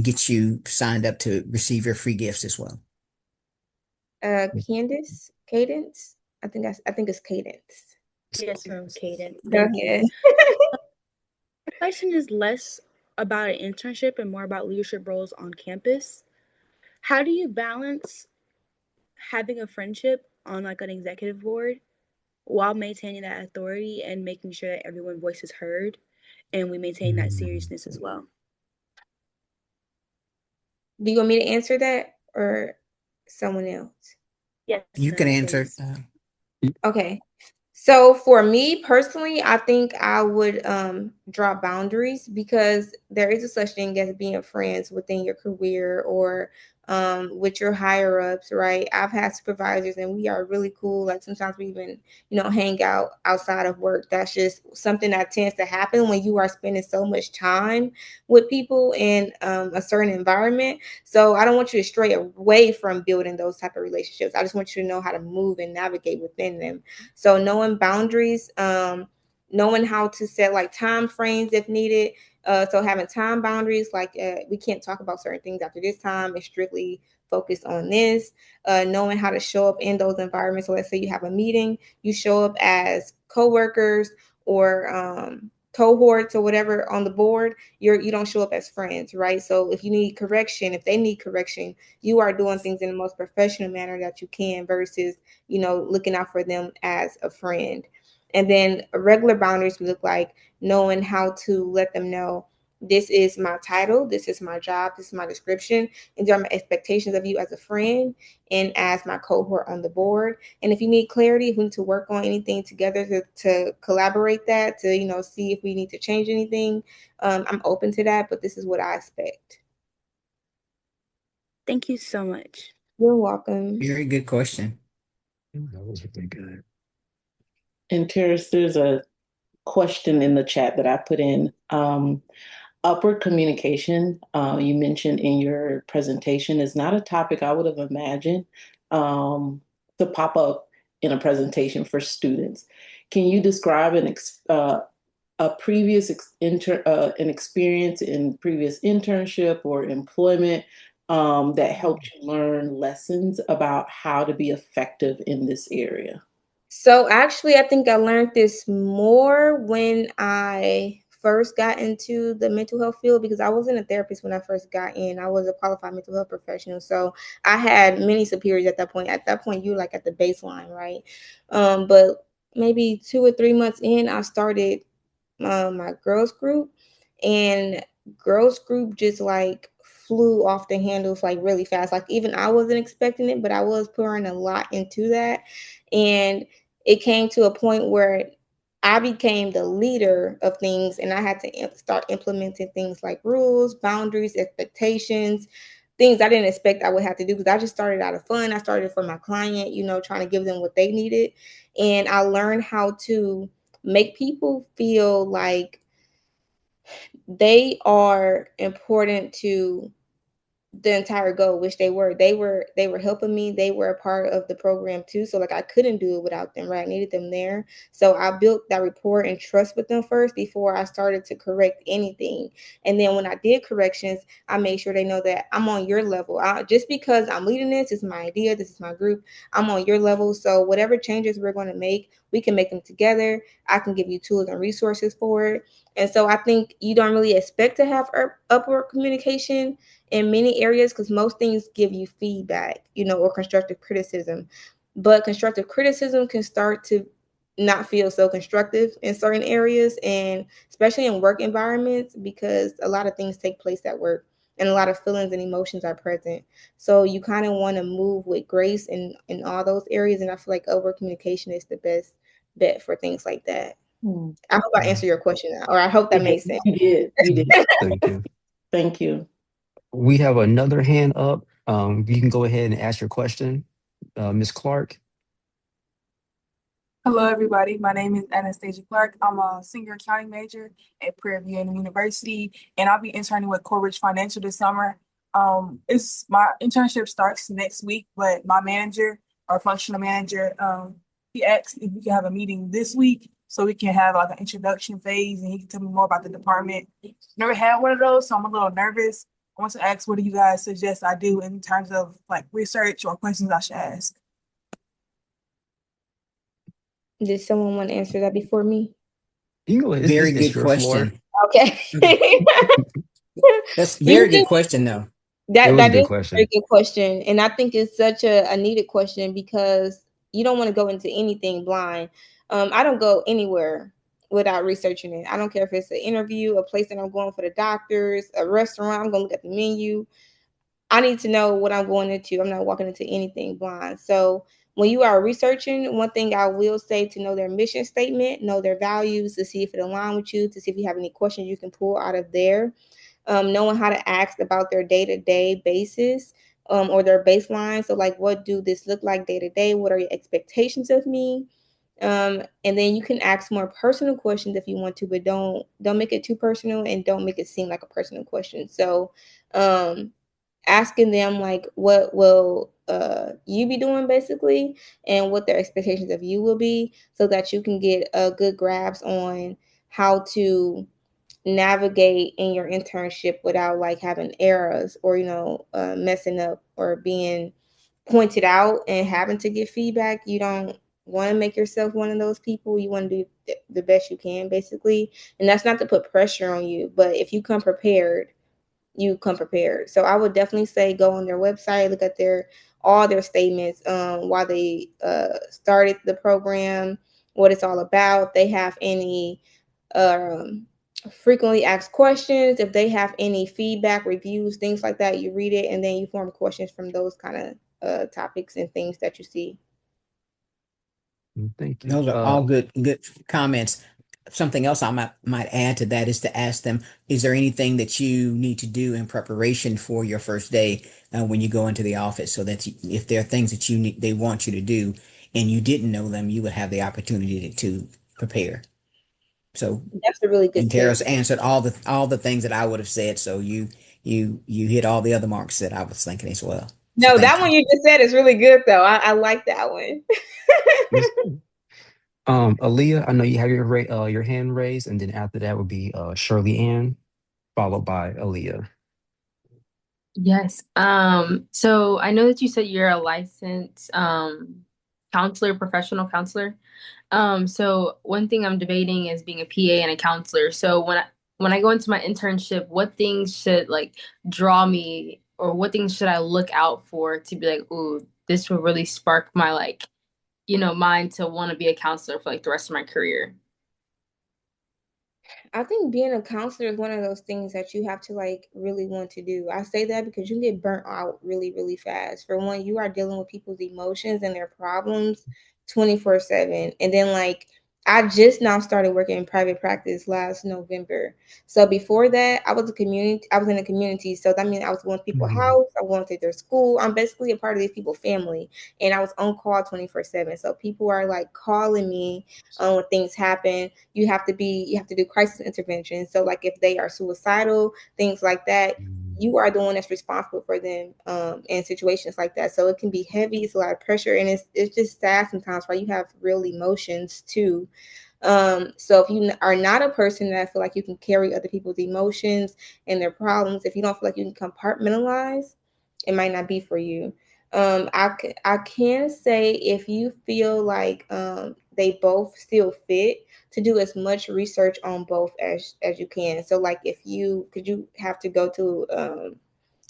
get you signed up to receive your free gifts as well. Cadence. I think it's Cadence. Yes, ma'am, Cadence. Go Thank you. ahead. My question is less about an internship and more about leadership roles on campus. How do you balance having a friendship on like an executive board while maintaining that authority and making sure that everyone's voice is heard and we maintain that seriousness as well. Do you want me to answer that or someone else? Yes, You can answer. Okay. So for me personally, I think I would draw boundaries because there is a such thing as being friends within your career or with your higher ups, right? I've had supervisors and we are really cool. Like sometimes we even, hang out outside of work. That's just something that tends to happen when you are spending so much time with people in a certain environment. So I don't want you to stray away from building those type of relationships. I just want you to know how to move and navigate within them. So knowing boundaries, knowing how to set like time frames if needed. So having time boundaries, like we can't talk about certain things after this time and strictly focus on this. Knowing how to show up in those environments. So let's say you have a meeting, you show up as coworkers or cohorts or whatever on the board. You don't show up as friends, right? So if you need correction, if they need correction, you are doing things in the most professional manner that you can versus looking out for them as a friend. And then regular boundaries look like knowing how to let them know this is my title, this is my job, this is my description, and these are my expectations of you as a friend and as my cohort on the board. And if you need clarity, if we need to work on anything together to collaborate that, to see if we need to change anything, I'm open to that, but this is what I expect. Thank you so much. You're welcome. Very good question. That was really good. Anterris, there's a question in the chat that I put in. Upward communication, you mentioned in your presentation, is not a topic I would have imagined to pop up in a presentation for students. Can you describe a previous an experience in previous internship or employment that helped you learn lessons about how to be effective in this area? So actually, I think I learned this more when I first got into the mental health field because I wasn't a therapist when I first got in. I was a qualified mental health professional. So I had many superiors at that point. At that point, you're like at the baseline, right? But maybe 2 or 3 months in, I started my girls group, and girls group just like flew off the handles like really fast. Like even I wasn't expecting it, but I was pouring a lot into that. And it came to a point where I became the leader of things and I had to start implementing things like rules, boundaries, expectations, things I didn't expect I would have to do because I just started out of fun. I started for my client, trying to give them what they needed. And I learned how to make people feel like they are important to the entire goal, which they were helping me. They were a part of the program too. So like I couldn't do it without them, right? I needed them there. So I built that rapport and trust with them first before I started to correct anything. And then when I did corrections, I made sure they know that I'm on your level. Just because I'm leading this is my idea, this is my group, I'm on your level. So whatever changes we're going to make, we can make them together. I can give you tools and resources for it. And so I think you don't really expect to have upward communication in many areas because most things give you feedback, or constructive criticism. But constructive criticism can start to not feel so constructive in certain areas, and especially in work environments because a lot of things take place at work and a lot of feelings and emotions are present. So you kind of want to move with grace in all those areas. And I feel like over communication is the best bet for things like that. I hope I answered your question now, or I hope that made sense. You did. You did. Thank you. Thank you. We have another hand up. You can go ahead and ask your question, Ms. Clark. Hello, everybody. My name is Anastasia Clark. I'm a senior accounting major at Prairie View University, and I'll be interning with Corbridge Financial this summer. It's my internship starts next week, but my manager, our functional manager, he asked if we could have a meeting this week so we can have like an introduction phase, and he can tell me more about the department. Never had one of those, so I'm a little nervous. I want to ask, what do you guys suggest I do in terms of like research or questions I should ask? Did someone want to answer that before me? You can go ahead. Very It's good your floor. question. Okay. That's a very good question, though. It was a That good is a very question. good question. And I think it's such a needed question because you don't want to go into anything blind. I don't go anywhere without researching it. I don't care if it's an interview, a place that I'm going for the doctors, a restaurant. I'm going to look at the menu. I need to know what I'm going into. I'm not walking into anything blind. So when you are researching, one thing I will say to know their mission statement, know their values, to see if it aligns with you, to see if you have any questions you can pull out of there. Knowing how to ask about their day-to-day basis, or their baseline. So like, what do this look like day to day? What are your expectations of me? And then you can ask more personal questions if you want to, but don't make it too personal and don't make it seem like a personal question. So asking them like, what will you be doing basically, and what their expectations of you will be, so that you can get a good grasp on how to navigate in your internship without like having errors, or messing up or being pointed out and having to get feedback. You don't want to make yourself one of those people. You want to do the best you can basically, and that's not to put pressure on you, but if you come prepared, you come prepared. So I would definitely say go on their website, look at all their statements, why they started the program, what it's all about. If they have any um, frequently asked questions, if they have any feedback, reviews, things like that, you read it and then you form questions from those kind of topics and things that you see. Thank you. Those are all good comments. Something else I might add to that is to ask them, is there anything that you need to do in preparation for your first day when you go into the office, so that if there are things that they want you to do and you didn't know them, you would have the opportunity to prepare. So That's a really good tip. Anterris answered all the things that I would have said. So you hit all the other marks that I was thinking as well. So No, thank that you. one you just said is really good though. I like that one. Yes. Aaliyah, I know you have your hand raised, and then after that would be Shirley Ann, followed by Aaliyah. Yes. So I know that you said you're a licensed counselor, professional counselor. So one thing I'm debating is being a PA and a counselor. So when I go into my internship, what things should like draw me, or what things should I look out for to be like, ooh, this will really spark my like, mind to want to be a counselor for like the rest of my career? I think being a counselor is one of those things that you have to like really want to do. I say that because you can get burnt out really, really fast. For one, you are dealing with people's emotions and their problems 24/7. And then like I just now started working in private practice last November. So before that, I was in a community. So that means I was going to people's Mhm. house, I was going to their school. I'm basically a part of these people's family. And I was on call 24/7. So people are like calling me when things happen. You have to do crisis intervention. So like if they are suicidal, things like that, you are the one that's responsible for them in situations like that. So it can be heavy, it's a lot of pressure, and it's just sad sometimes, why you have real emotions too. So if you are not a person that feel like you can carry other people's emotions and their problems, if you don't feel like you can compartmentalize, it might not be for you. I can say if you feel like they both still fit, to do as much research on both as you can. So like if you have to go to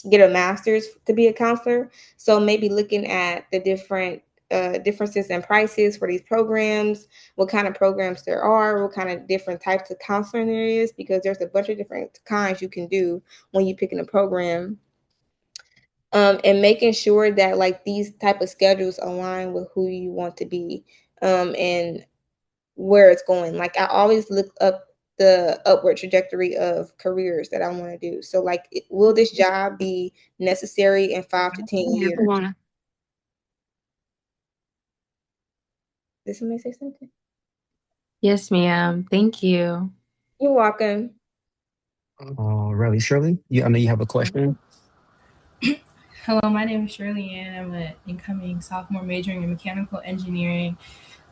get a master's to be a counselor. So maybe looking at the different differences in prices for these programs, what kind of programs there are, what kind of different types of counseling there is, because there's a bunch of different kinds you can do when you pick in a program. And making sure that like these type of schedules align with who you want to be, and where it's going. Like I always look up the upward trajectory of careers that I want to do. So like, will this job be necessary in 5 to 10 years? Did somebody say something? Yes, ma'am. Thank you. You're welcome. Riley, Shirley, I know you have a question. Hello, my name is Shirley Ann. I'm an incoming sophomore majoring in mechanical engineering,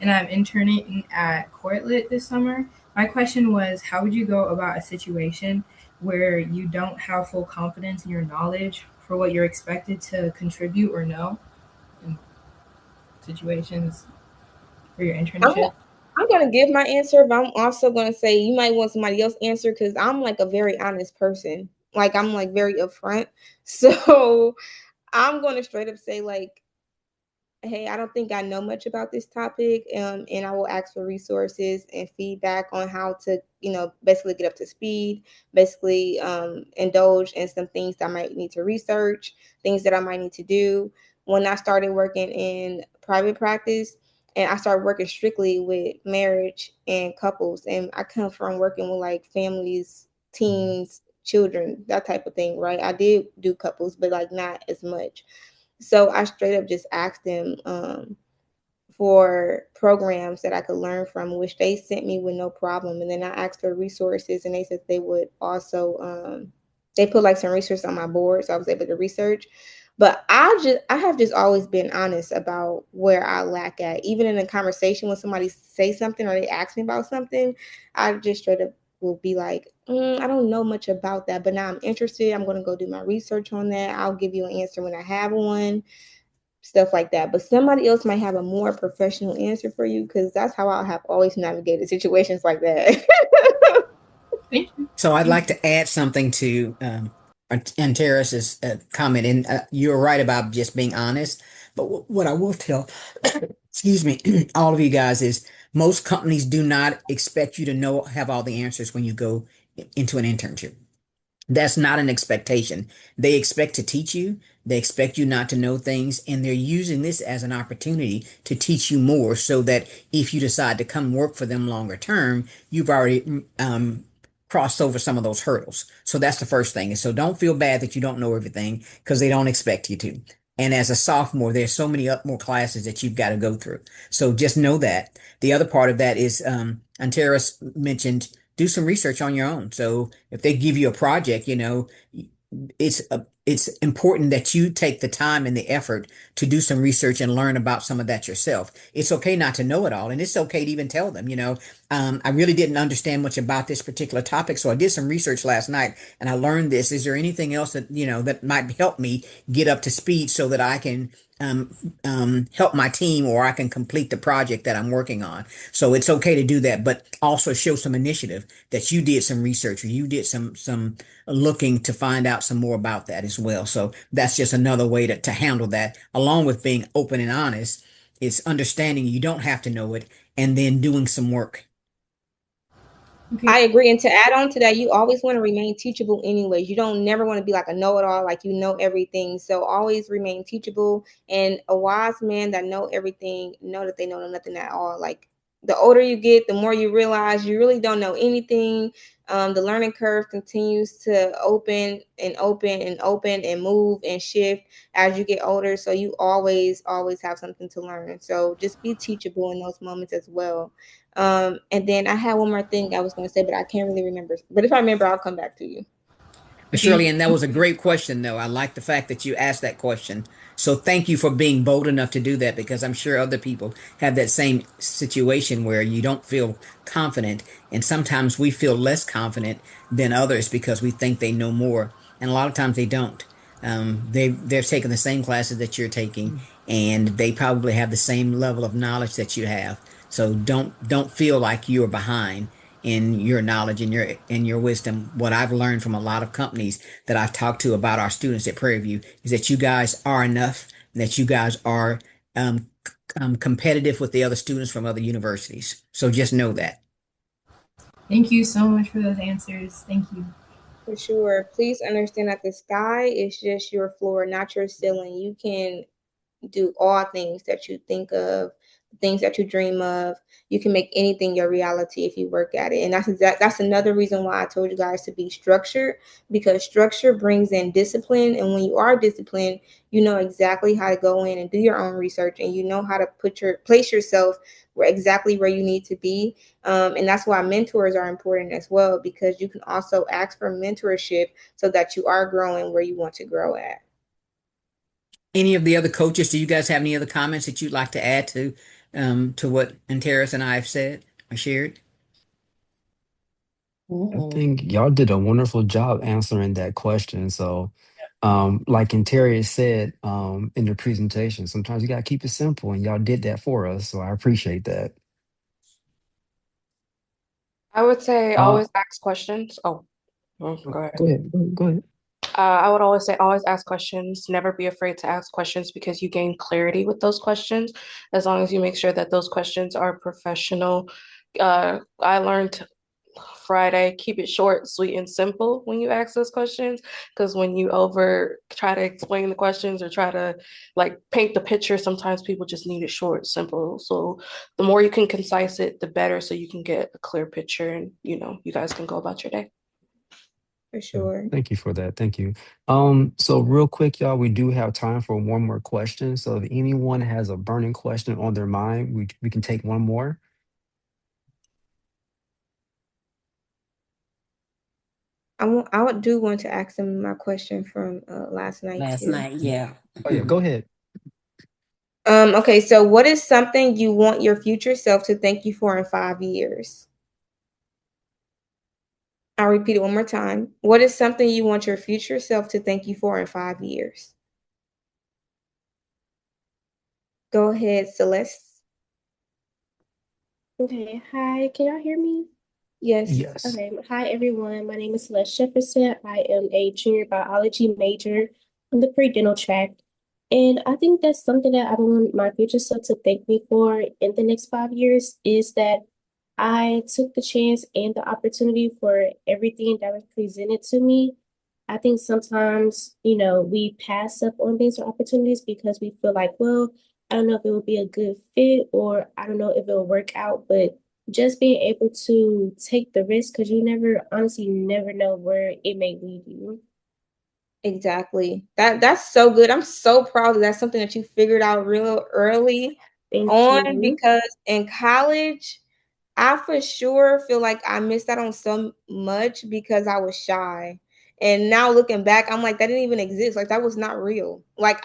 and I'm interning at Cortlet this summer. My question was, how would you go about a situation where you don't have full confidence in your knowledge for what you're expected to contribute or know in situations for your I'm, internship? I'm gonna give my answer, but I'm also gonna say you might want somebody else answer, because I'm like a very honest person. Like I'm like very upfront. So I'm gonna straight up say like hey, I don't think I know much about this topic, and I will ask for resources and feedback on how to, basically get up to speed, basically indulge in some things that I might need to research, things that I might need to do. When I started working in private practice, and I started working strictly with marriage and couples, and I come from working with like families, teens, children, that type of thing, right? I did do couples, but like not as much. So I straight up just asked them for programs that I could learn from, which they sent me with no problem. And then I asked for resources, and they said they would also they put like some resources on my board, so I was able to research. But I have just always been honest about where I lack at. Even in a conversation when somebody say something or they ask me about something, I just straight up will be like, I don't know much about that, but now I'm interested. I'm going to go do my research on that. I'll give you an answer when I have one, stuff like that. But somebody else might have a more professional answer for you, because that's how I have always navigated situations like that. Thank you. So I'd like to add something to Anterris's comment, and you're right about just being honest. But what I will tell, excuse me, all of you guys is most companies do not expect you to have all the answers when you go into an internship. That's not an expectation. They expect to teach you. They expect you not to know things, and they're using this as an opportunity to teach you more so that if you decide to come work for them longer term, you've already crossed over some of those hurdles. So that's the first thing. And so don't feel bad that you don't know everything because they don't expect you to. And as a sophomore, there's so many more classes that you've got to go through. So just know that. The other part of that is, Anteris mentioned do some research on your own. So if they give you a project, it's important that you take the time and the effort to do some research and learn about some of that yourself. It's okay not to know it all, and it's okay to even tell them, I really didn't understand much about this particular topic, so I did some research last night and I learned this. Is there anything else that that might help me get up to speed so that I can help my team, or I can complete the project that I'm working on? So it's okay to do that, but also show some initiative that you did some research or you did some looking to find out some more about that as well. So that's just another way to handle that, along with being open and honest. It's understanding you don't have to know it and then doing some work. Okay. I agree. And to add on to that, you always want to remain teachable anyways. You don't never want to be like a know-it-all, like you know everything. So always remain teachable. And a wise man that know everything, know that they know nothing at all. Like the older you get, the more you realize you really don't know anything. The learning curve continues to open and open and open and move and shift as you get older. So you always have something to learn. So just be teachable in those moments as well. And then I had one more thing I was going to say, but I can't really remember. But if I remember, I'll come back to you. Okay. Shirley, and that was a great question, though. I like the fact that you asked that question. So thank you for being bold enough to do that, because I'm sure other people have that same situation where you don't feel confident. And sometimes we feel less confident than others because we think they know more. And a lot of times they don't. They're taking the same classes that you're taking, and they probably have the same level of knowledge that you have. So don't feel like you're behind in your knowledge and your wisdom. What I've learned from a lot of companies that I've talked to about our students at Prairie View is that you guys are enough, and that you guys are competitive with the other students from other universities. So just know that. Thank you so much for those answers. Thank you. For sure. Please understand that the sky is just your floor, not your ceiling. You can do all things that you think of, things that you dream of. You can make anything your reality if you work at it. And that's another reason why I told you guys to be structured, because structure brings in discipline. And when you are disciplined, you know exactly how to go in and do your own research, and you know how to place yourself exactly where you need to be. And that's why mentors are important as well, because you can also ask for mentorship so that you are growing where you want to grow at. Any of the other coaches, do you guys have any other comments that you'd like to add to what Anteris and I have said or shared? I think y'all did a wonderful job answering that question. So, like Anterris said, in the presentation, sometimes you gotta keep it simple, and y'all did that for us. So I appreciate that. I would say Uh, always ask questions. Oh, oh, go ahead. go ahead. Go ahead. I would always say, always ask questions. Never be afraid to ask questions because you gain clarity with those questions as long as you make sure that those questions are professional. I learned Friday, keep it short, sweet, and simple when you ask those questions. Because when you over try to explain the questions or try to like paint the picture, sometimes people just need it short, simple. So the more you can concise it, the better, so you can get a clear picture and you guys can go about your day. For Yeah, sure. thank you for that. Thank you. So real quick, y'all, we do have time for one more question. So if anyone has a burning question on their mind, we can take one more. I do want to ask them my question from last night Last too. night, yeah. Oh yeah, go ahead. Okay, so what is something you want your future self to thank you for in 5 years? I'll repeat it one more time. What is something you want your future self to thank you for in 5 years? Go ahead, Celeste. Okay, hi, can y'all hear me? Yes. Yes. Okay, hi everyone. My name is Celeste Jefferson. I am a junior biology major on the pre-dental track. And I think that's something that I want my future self to thank me for in the next 5 years is that I took the chance and the opportunity for everything that was presented to me. I think sometimes, we pass up on things or opportunities because we feel like, well, I don't know if it will be a good fit or I don't know if it will work out, but just being able to take the risk because honestly, you never know where it may lead you. Exactly. That's so good. I'm so proud that that's something that you figured out real early Thank on you. because in college, I for sure feel like I missed out on so much because I was shy. And now looking back, I'm like, that didn't even exist. Like that was not real. Like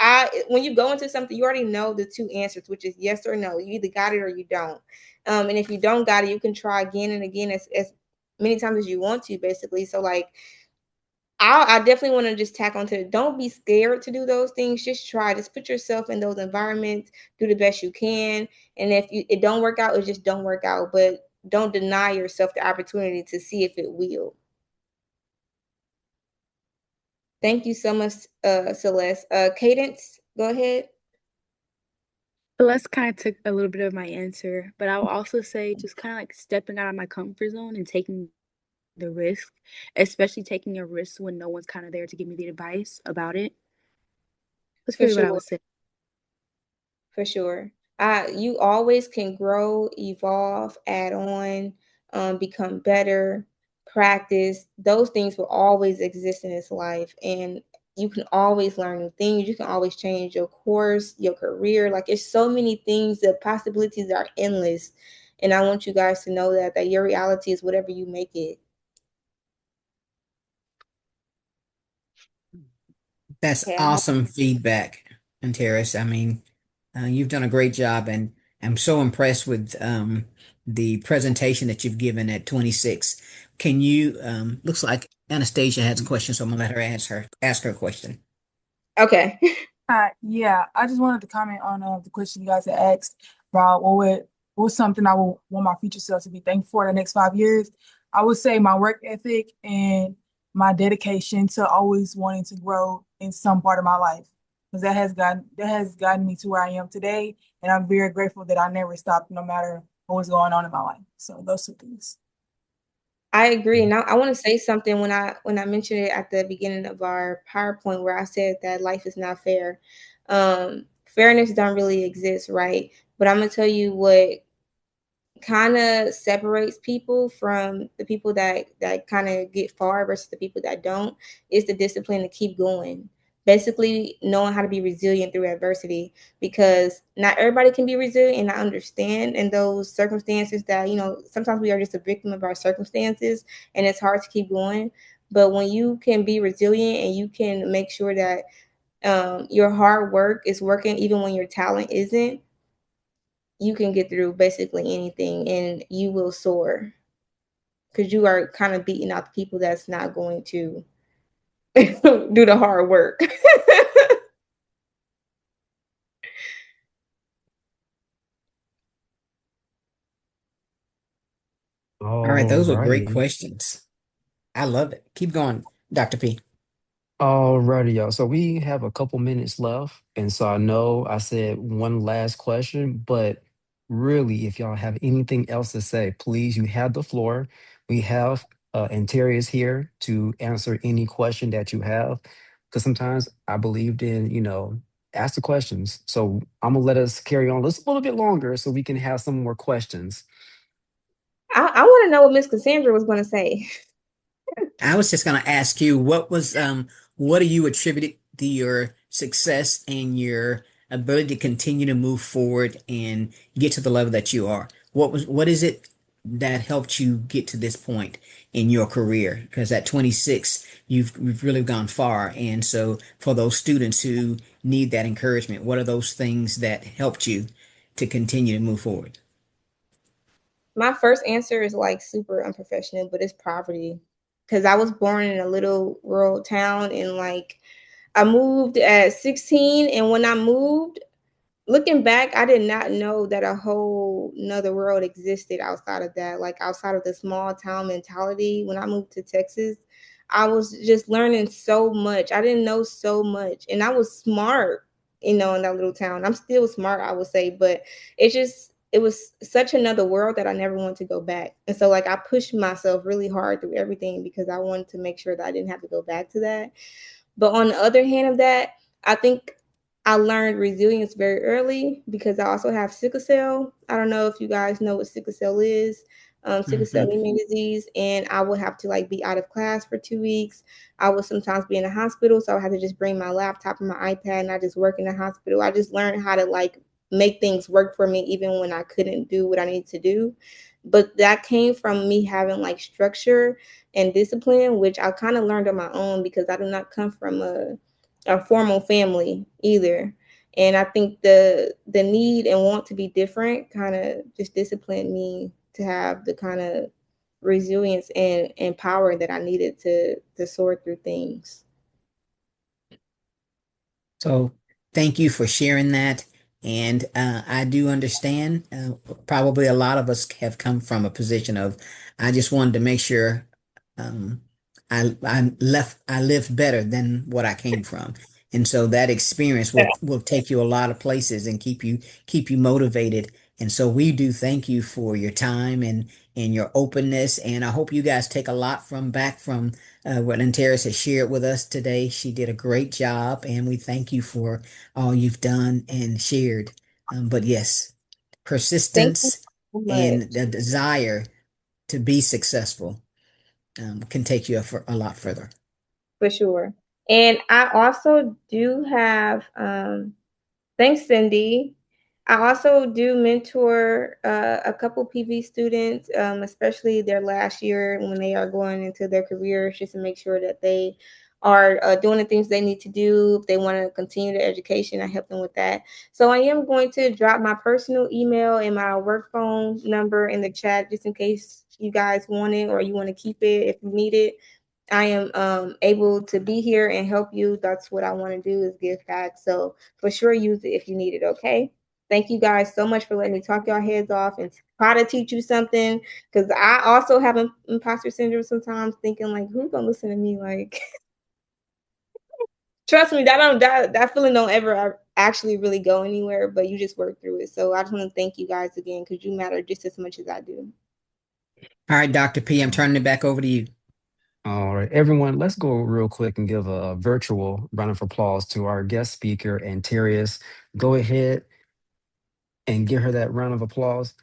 when you go into something, you already know the two answers, which is yes or no. You either got it or you don't. And if you don't got it, you can try again and again as many times as you want to, basically. So like I definitely want to just tack onto it. Don't be scared to do those things. Just try. Just put yourself in those environments. Do the best you can. And if it don't work out, it just don't work out. But don't deny yourself the opportunity to see if it will. Thank you so much, Celeste. Cadence, go ahead. Les kind of took a little bit of my answer, but I will also say just kind of like stepping out of my comfort zone and taking the risk, especially taking a risk when no one's kind of there to give me the advice about it. That's For really what I sure. would say. For sure. You always can grow, evolve, add on, become better, practice. Those things will always exist in this life. And you can always learn new things. You can always change your course, your career. Like it's so many things, the possibilities are endless. And I want you guys to know that your reality is whatever you make it. That's Okay, I hope awesome feedback, Anterris. I mean, you've done a great job, and I'm so impressed with the presentation that you've given at 26. Can you? Looks like Anastasia has a question, so I'm gonna let her ask her a question. okay. Yeah, I just wanted to comment on the question you guys had asked about what's something I will want my future self to be thankful for the next 5 years. I would say my work ethic and my dedication to always wanting to grow in some part of my life, because that has gotten me to where I am today, and I'm very grateful that I never stopped, no matter what was going on in my life. So those two things. I agree. And I want to say something when I mentioned it at the beginning of our PowerPoint where I said that life is not fair. Fairness don't really exist, right? But I'm gonna tell you what kind of separates people from the people that kind of get far versus the people that don't is the discipline to keep going, basically knowing how to be resilient through adversity, because not everybody can be resilient, and I understand in those circumstances that sometimes we are just a victim of our circumstances and it's hard to keep going. But when you can be resilient and you can make sure that your hard work is working even when your talent isn't, you can get through basically anything and you will soar because you are kind of beating out the people that's not going to do the hard work. All right, All those are great righty. questions. I love it. Keep going, Dr. P. Alrighty, y'all. So we have a couple minutes left. And so I know I said one last question, but really, if y'all have anything else to say, please, you have the floor. We have Anterris here to answer any question that you have. Because sometimes I believed in, ask the questions. So I'm gonna let us carry on just a little bit longer so we can have some more questions. I want to know what Miss Cassandra was going to say. I was just going to ask you what do you attribute to your success and your ability to continue to move forward and get to the level that you are? What is it that helped you get to this point in your career? Because at 26, you've really gone far. And so for those students who need that encouragement, what are those things that helped you to continue to move forward? My first answer is like super unprofessional, but it's poverty. Because I was born in a little rural town and like I moved at 16. And when I moved, looking back, I did not know that a whole another world existed outside of that, like outside of the small town mentality. When I moved to Texas, I was just learning so much. I didn't know so much, and I was smart, in that little town. I'm still smart, I would say, but it was such another world that I never wanted to go back. And so like I pushed myself really hard through everything because I wanted to make sure that I didn't have to go back to that. But on the other hand of that, I think I learned resilience very early because I also have sickle cell. I don't know if you guys know what sickle cell is. Sickle cell Mhm. anemia disease, and I would have to like be out of class for 2 weeks. I would sometimes be in the hospital, so I had to just bring my laptop and my iPad, and I just work in the hospital. I just learned how to like make things work for me even when I couldn't do what I needed to do. But that came from me having like structure and discipline, which I kind of learned on my own because I do not come from a formal family either. And I think the need and want to be different kind of just disciplined me to have the kind of resilience and power that I needed to sort through things. So thank you for sharing that. And I do understand. Probably a lot of us have come from a position of, I just wanted to make sure um, I lived better than what I came from. And so that experience will take you a lot of places and keep you motivated. And so we do thank you for your time and your openness. And I hope you guys take a lot from back from what Anterris has shared with us today. She did a great job, and we thank you for all you've done and shared. But yes, Thank you persistence so and much. the desire to be successful can take you a lot further. For sure. And I also do have thanks, Cindy. I also do mentor a couple PV students, especially their last year when they are going into their careers, just to make sure that they are doing the things they need to do. If they want to continue their education, I help them with that. So I am going to drop my personal email and my work phone number in the chat just in case you guys want it or you want to keep it if you need it. I am able to be here and help you. That's what I want to do is give back. So for sure, use it if you need it. Okay. Thank you guys so much for letting me talk your heads off and try to teach you something. Because I also have imposter syndrome sometimes, thinking like, who's gonna listen to me? Like, trust me, that feeling don't ever actually really go anywhere. But you just work through it. So I just want to thank you guys again because you matter just as much as I do. All right, Dr. P, I'm turning it back over to you. All right, everyone, let's go real quick and give a virtual round of applause to our guest speaker, Anterius. Go ahead and give her that round of applause.